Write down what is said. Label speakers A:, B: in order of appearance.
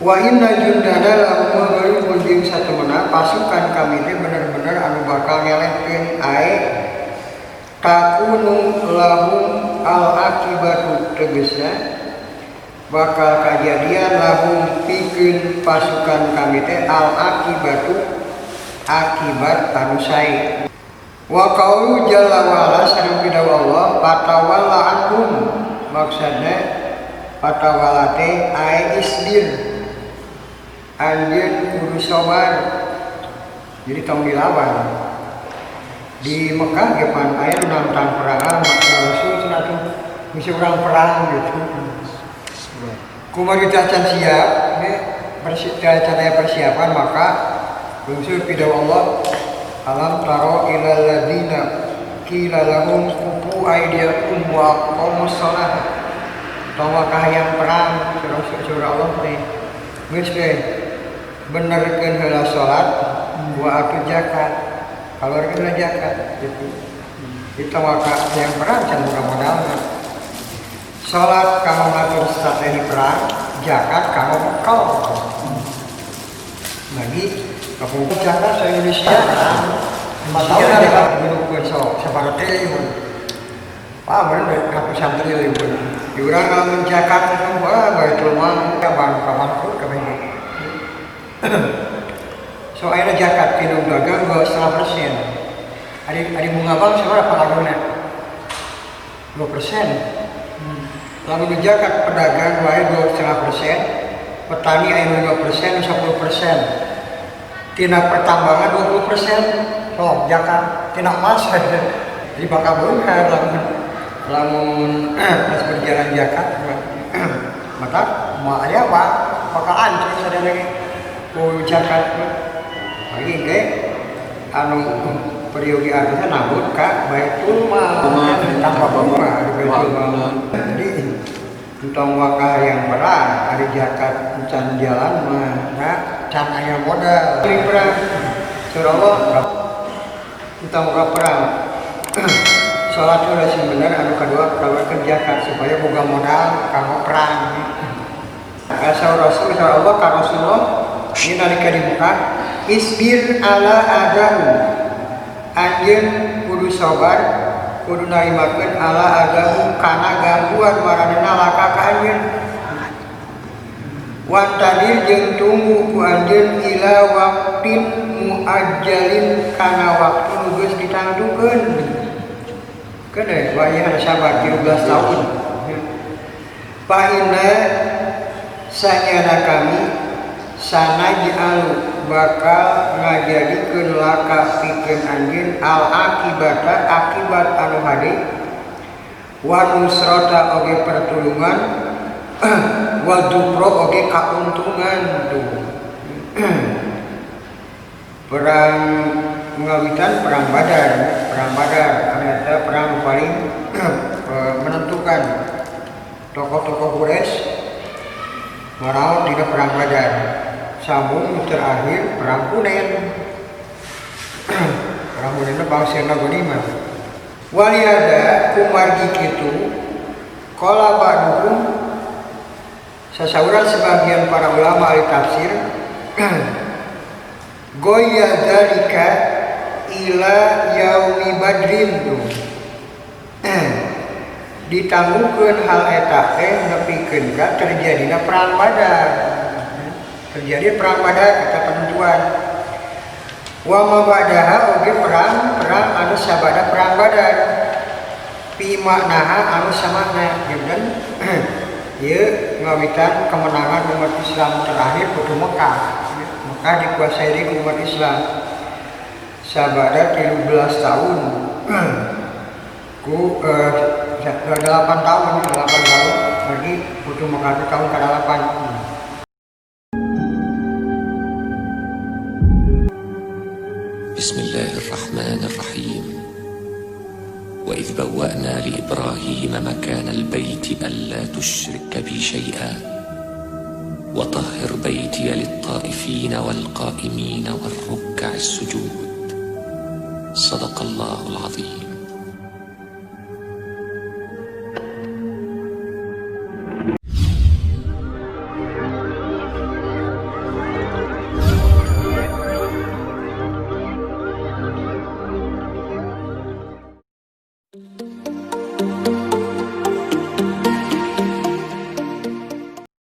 A: Wa inna jundana lahumul ghalibun jeung satemena pasukan kami teh bener-bener anu bakal ngelehkeun ae takunu lahum al akibatu tegasna bakal kajadian lahum pikeun pasukan kami teh al akibatu akibat anu sae. Wa qaulu jalla wa ala sareng pidawa Allah fatawalla anhum maksudna fatawalla teh ae isbir anjeun kudu sabar jadi tong dilawan di Mekah ge pan aya nu nantang perang maka Rasul cenah teh misi urang perang gitu kumaha can siap persiapan maka bungsu pidawa Allah alam taro ilal ladina qila lahum kufu aydiyakum wa aqamus shalah tawa kahayang perang surah Allah teh geus teh benerkeun heula salat wa atu zakat kalorkeun zakat gitu kita maka yang perang can modal-modalna salat kanggo ngatur strategi perang zakat kanggo bekal lagi kapung zakat sa Indonesia matawna dapat dirupkeun sok sabaraha triliun bener ratusan triliun diurang lamun zakat wah baitul mal kapan kabeh so ayeuna zakat tinu gagang 2,5%. Ari bunga bank seberapa laguna? 2%. Lamun zakat pedagang wae 2,5%, petani aya 2%, 10%. Tina pertambangan 20%. So zakat tina emas jadi bakal beunghar lamun pas berjalan zakat maka moal aya Pak bakal ancur sadaya ku zakat lagi ge anu periogi artinya nabut ka baitul mal tanpa bunga di baitul mal jadi entong wakah yang perang ari zakat can jalan mah can aya modal di perang surah Allah entong wakah perang salat udah sing bener anu kedua kaluarkeun zakat supaya boga modal kanggo perang asa Rasul sallallahu ka Rasulullah ini nalika di Mekah isbir ala adahu anjeun kudu sabar kudu narimakeun ala adahu kana gangguan maranena laka ka anjeun wantadir jeung tunggu ku anjeun ila waqtin muajjalin kana waktu nu geus ditangtukeun keun wayah sabar 13 tahun fa inna sanyana kami sanaj'al bakal ngajadikeun laka pikeun anjeun al akibata akibat anu hade wa nusrata oge pertulungan wa dupro oge kauntungan tuh perang ngawitan perang Badar eta perang paling menentukan tokoh-tokoh Quraisy marau di perang Badar sambung terakhir perang Hunain perang Hunain itu bangsana ghanimah walihada kumargi kitu qala ba'duhum sasaurang sebagian para ulama ahli tafsir goya dzalika ila yaumi badrin tuh ditangguhkeun hal eta teh nepikeun ka terjadina perang Badar. Terjadi perang Badar eta penentuan. Wa ma ba'daha oge perang anu sabada perang Badar. Pi maknaha anu samakna jeung ieu ngawitan kemenangan umat Islam terakhir kudu Mekah. Mekah dikuasai di umat Islam. Sabada 13 tahun. Ku 8 tahun, 8 tahun, lagi butuh mengadu tahun ke-8.
B: بسم الله الرحمن الرحيم وإذ بوأنا لإبراهيم مكان البيت ألا تشرك بي شيئا وطهر بيتي للطائفين والقائمين والركع السجود صدق الله العظيم.